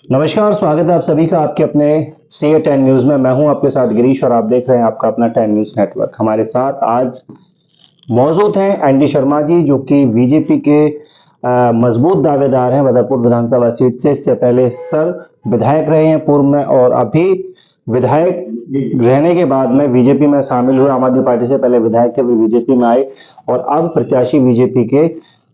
नमस्कार, स्वागत है आप सभी का आपके अपने CA10 न्यूज में। मैं हूं आपके साथ गिरीश और आप देख रहे हैं आपका अपना 10 न्यूज नेटवर्क। हमारे साथ आज मौजूद हैं एनडी शर्मा जी, जो कि बीजेपी के मजबूत दावेदार हैं बदरपुर विधानसभा सीट से। इससे पहले सर विधायक रहे हैं पूर्व में, और अभी विधायक रहने के बाद में बीजेपी में शामिल हुए। आम आदमी पार्टी से पहले विधायक थे, वे बीजेपी में आए और अब प्रत्याशी बीजेपी के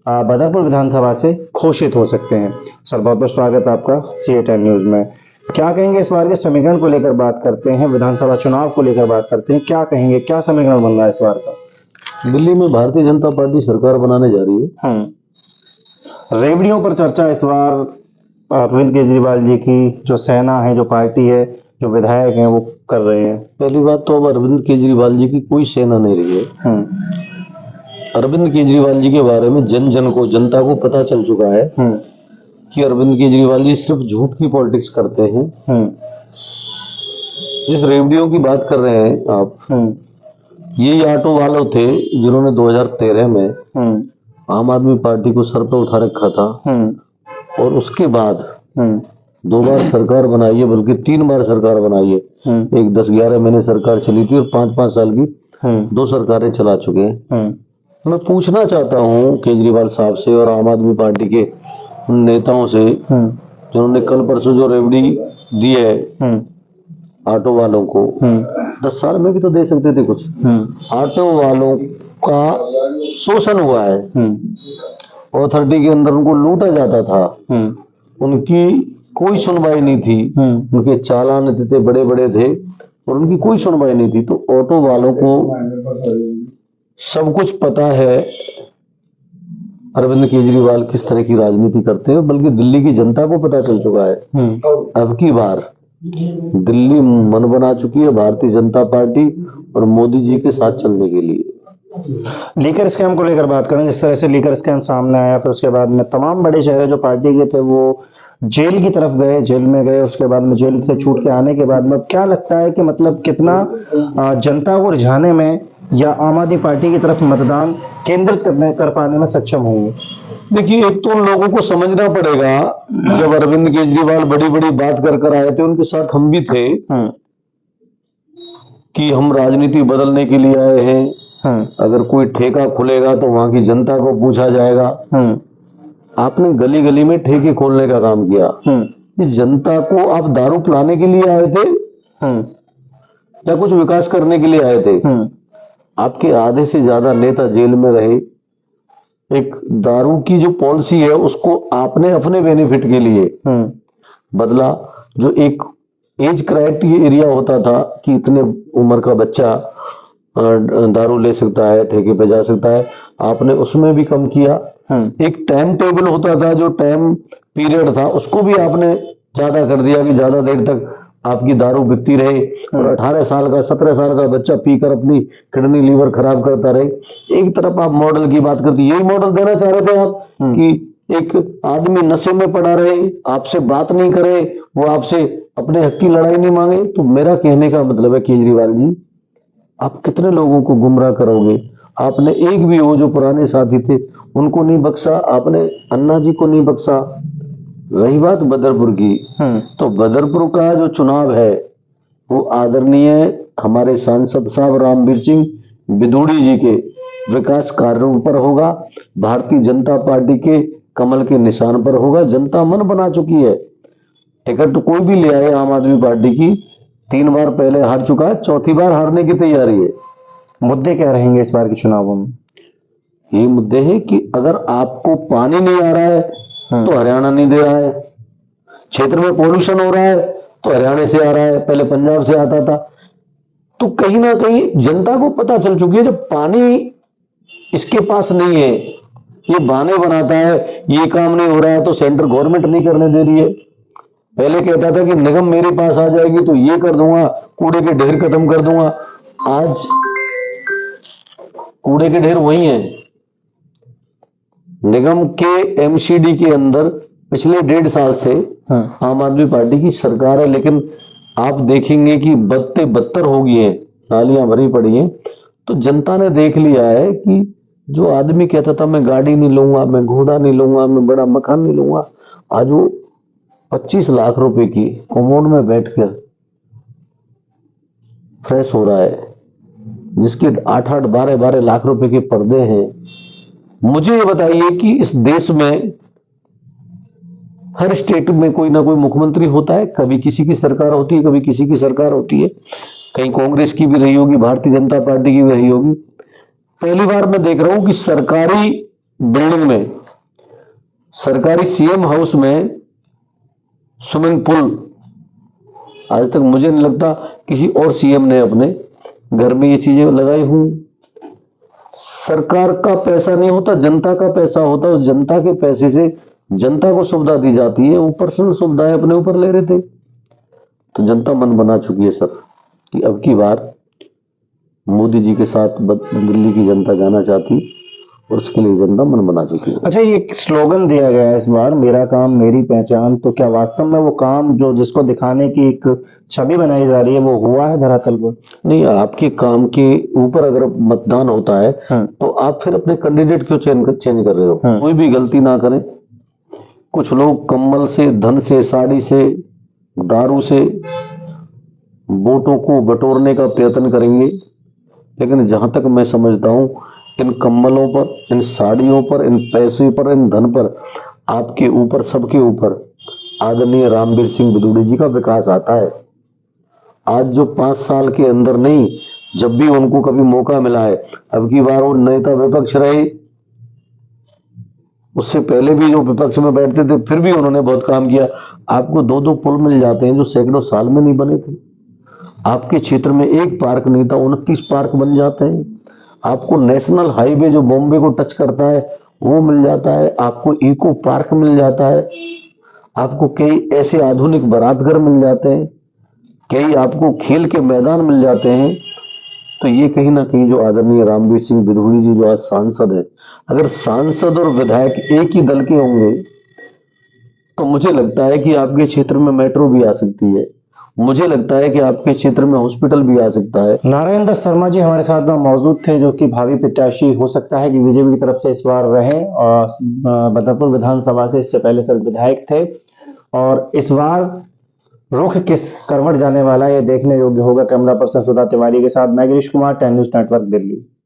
बदरपुर विधानसभा से घोषित हो सकते हैं। सर, बहुत बहुत स्वागत है आपका CA10 न्यूज में। क्या कहेंगे इस बार के समीकरण को लेकर बात करते हैं, विधानसभा चुनाव को लेकर बात करते हैं, क्या कहेंगे, क्या समीकरण बन रहा है इस बार का? दिल्ली में भारतीय जनता पार्टी सरकार बनाने जा रही है। रेवड़ियों पर चर्चा इस बार अरविंद केजरीवाल जी की जो सेना है, जो पार्टी है, जो विधायक हैं, वो कर रहे हैं। पहली बात तो अब अरविंद केजरीवाल जी की कोई सेना नहीं रही है। अरविंद केजरीवाल जी के बारे में जन जन को, जनता को पता चल चुका है कि अरविंद केजरीवाल जी सिर्फ झूठ की पॉलिटिक्स करते हैं। जिस रेवड़ियों की बात कर रहे हैं आप, यही ऑटो वालों थे जिन्होंने 2013 में आम आदमी पार्टी को सर पर उठा रखा था, और उसके बाद 2 बार सरकार बनाई है, बल्कि 3 बार सरकार बनाई है। एक 10-11 महीने सरकार चली थी और 5-5 साल की 2 सरकारें चला चुके हैं। मैं पूछना चाहता हूं केजरीवाल साहब से और आम आदमी पार्टी के उन नेताओं से जिन्होंने कल परसों जो रेवड़ी दी है ऑटो वालों को, 10 साल में भी तो दे सकते थे कुछ। ऑटो वालों का शोषण हुआ है, अथॉरिटी के अंदर उनको लूटा जाता था, उनकी कोई सुनवाई नहीं थी, उनके चालान इतने बड़े बड़े थे और उनकी कोई सुनवाई नहीं थी। तो ऑटो वालों को सब कुछ पता है अरविंद केजरीवाल किस तरह की राजनीति करते हैं, बल्कि दिल्ली की जनता को पता चल चुका है। अब की बार दिल्ली मन बना चुकी है भारतीय जनता पार्टी और मोदी जी के साथ चलने के लिए। लीकर स्कैम को लेकर बात करें, जिस तरह से लीकर स्कैम सामने आया, फिर उसके बाद में तमाम बड़े चेहरे जो पार्टी के थे वो जेल की तरफ गए, जेल में गए, उसके बाद में जेल से छूट के आने के बाद में क्या लगता है कि मतलब कितना जनता को रिझाने में या आम आदमी पार्टी की तरफ मतदान केंद्रित कर पाने में सक्षम होंगे? देखिए, एक तो उन लोगों को समझना पड़ेगा, जब अरविंद केजरीवाल बड़ी बड़ी बात कर आए थे, उनके साथ हम भी थे कि हम राजनीति बदलने के लिए आए हैं। अगर कोई ठेका खुलेगा तो वहां की जनता को पूछा जाएगा। आपने गली गली में ठेके खोलने का काम किया। इस जनता को आप दारू पिलाने के लिए आए थे या कुछ विकास करने के लिए आए थे? आपके आधे से ज्यादा नेता जेल में रहे। एक दारू की जो पॉलिसी है उसको आपने अपने बेनिफिट के लिए बदला। जो एक एज क्राइटेरिया होता था कि इतने उम्र का बच्चा दारू ले सकता है, ठेके पे जा सकता है, आपने उसमें भी कम किया। एक टाइम टेबल होता था, जो टाइम पीरियड था, उसको भी आपने ज्यादा कर दिया कि ज्यादा देर तक आपकी दारू बिकती रहे और 18 साल का 17 साल का बच्चा पीकर अपनी किडनी लीवर खराब करता रहे। एक तरफ आप मॉडल की बात करते, यही मॉडल देना चाह रहे थे आप कि एक आदमी नशे में पड़ा रहे, आपसे बात नहीं करे, वो आपसे अपने हक की लड़ाई नहीं मांगे। तो मेरा कहने का मतलब है केजरीवाल जी, आप कितने लोगों को गुमराह करोगे? आपने एक भी वो जो पुराने साथी थे उनको नहीं बख्शा, आपने अन्ना जी को नहीं बख्शा। रही बात बदरपुर की, तो बदरपुर का जो चुनाव है वो आदरणीय हमारे सांसद साहब रामवीर सिंह बिदूड़ी जी के विकास कार्यों पर होगा, भारतीय जनता पार्टी के कमल के निशान पर होगा। जनता मन बना चुकी है। टिकट तो कोई भी ले आए आम आदमी पार्टी की, 3 बार पहले हार चुका है, 4थी बार हारने की तैयारी है। मुद्दे क्या रहेंगे इस बार के चुनावों में? ये मुद्दे हैं कि अगर आपको पानी नहीं आ रहा है तो हरियाणा नहीं दे रहा है, क्षेत्र में पोल्यूशन हो रहा है तो हरियाणा से आ रहा है, पहले पंजाब से आता था। तो कहीं ना कहीं जनता को पता चल चुकी है, जब पानी इसके पास नहीं है, ये बहाने बनाता है, ये काम नहीं हो रहा है तो सेंट्रल गवर्नमेंट नहीं करने दे रही है। पहले कहता था कि निगम मेरे पास आ जाएगी तो ये कर दूंगा, कूड़े के ढेर खत्म कर दूंगा। आज कूड़े के ढेर वही है। निगम के MCD के अंदर पिछले 1.5 साल से आम आदमी पार्टी की सरकार है, लेकिन आप देखेंगे कि बदते बदतर हो गई है, नालियां भरी पड़ी हैं। तो जनता ने देख लिया है कि जो आदमी कहता था मैं गाड़ी नहीं लूंगा, मैं घोड़ा नहीं लूंगा, मैं बड़ा मकान नहीं लूंगा, आज वो 25 लाख रुपए की कोमोड में बैठकर फ्रेश हो रहा है, जिसके 8-8, 12-12 लाख रुपए के पर्दे हैं। मुझे ये बताइए कि इस देश में हर स्टेट में कोई ना कोई मुख्यमंत्री होता है, कभी किसी की सरकार होती है, कभी किसी की सरकार होती है, कहीं कांग्रेस की भी रही होगी, भारतीय जनता पार्टी की भी रही होगी। पहली बार मैं देख रहा हूं कि सरकारी बिल्डिंग में, सरकारी सीएम हाउस में स्विमिंग पूल आज तक मुझे नहीं लगता किसी और सीएम ने अपने घर में ये चीजें लगाई हुई। सरकार का पैसा नहीं होता, जनता का पैसा होता है। उस जनता के पैसे से जनता को सुविधा दी जाती है, वो पर्सनल सुविधाएं अपने ऊपर ले रहे थे। तो जनता मन बना चुकी है सर कि अब की बार मोदी जी के साथ दिल्ली की जनता जाना चाहती, और उसके लिए जनता मन बना चुकी है। अच्छा, ये एक स्लोगन दिया गया है इस बार, मेरा काम मेरी पहचान, तो क्या वास्तव में वो काम जो जिसको दिखाने की एक छवि बनाई जा रही है वो हुआ है धरातल पर? नहीं, आपके काम के ऊपर अगर मतदान होता है तो आप फिर अपने कैंडिडेट क्यों चेंज कर रहे हो? कोई भी गलती ना करें। कुछ लोग कम्बल से, धन से, साड़ी से, दारू से वोटों को बटोरने का प्रयत्न करेंगे, लेकिन जहां तक मैं समझता हूं, इन कम्बलों पर, इन साड़ियों पर, इन पैसे पर, इन धन पर, आपके ऊपर, सबके ऊपर आदरणीय रामवीर सिंह बिदुड़ी जी का विकास आता है। आज जो 5 साल के अंदर नहीं, जब भी उनको कभी मौका मिला है, अब की बार वो नेता विपक्ष रहे, उससे पहले भी जो विपक्ष में बैठते थे, फिर भी उन्होंने बहुत काम किया। आपको 2-2 पुल मिल जाते हैं जो सैकड़ों साल में नहीं बने थे। आपके क्षेत्र में एक पार्क नहीं था, 29 पार्क बन जाते हैं। आपको नेशनल हाईवे जो बॉम्बे को टच करता है वो मिल जाता है। आपको इको पार्क मिल जाता है। आपको कई ऐसे आधुनिक बारातघर मिल जाते हैं, कई आपको खेल के मैदान मिल जाते हैं। तो ये कहीं ना कहीं जो आदरणीय रामवीर सिंह बिदुड़ी जी जो आज सांसद है, अगर सांसद और विधायक एक ही दल के होंगे तो मुझे लगता है कि आपके क्षेत्र में मेट्रो भी आ सकती है, मुझे लगता है कि आपके क्षेत्र में हॉस्पिटल भी आ सकता है। नारायण दत्त शर्मा जी हमारे साथ में मौजूद थे, जो कि भावी प्रत्याशी हो सकता है कि बीजेपी की तरफ से इस बार रहे, और बदरपुर विधानसभा से इससे पहले सर विधायक थे। और इस बार रुख किस करवट जाने वाला है ये देखने योग्य होगा। कैमरा पर्सन सुधा तिवारी के साथ मैं गिरीश कुमार, 10 न्यूज़ नेटवर्क, दिल्ली।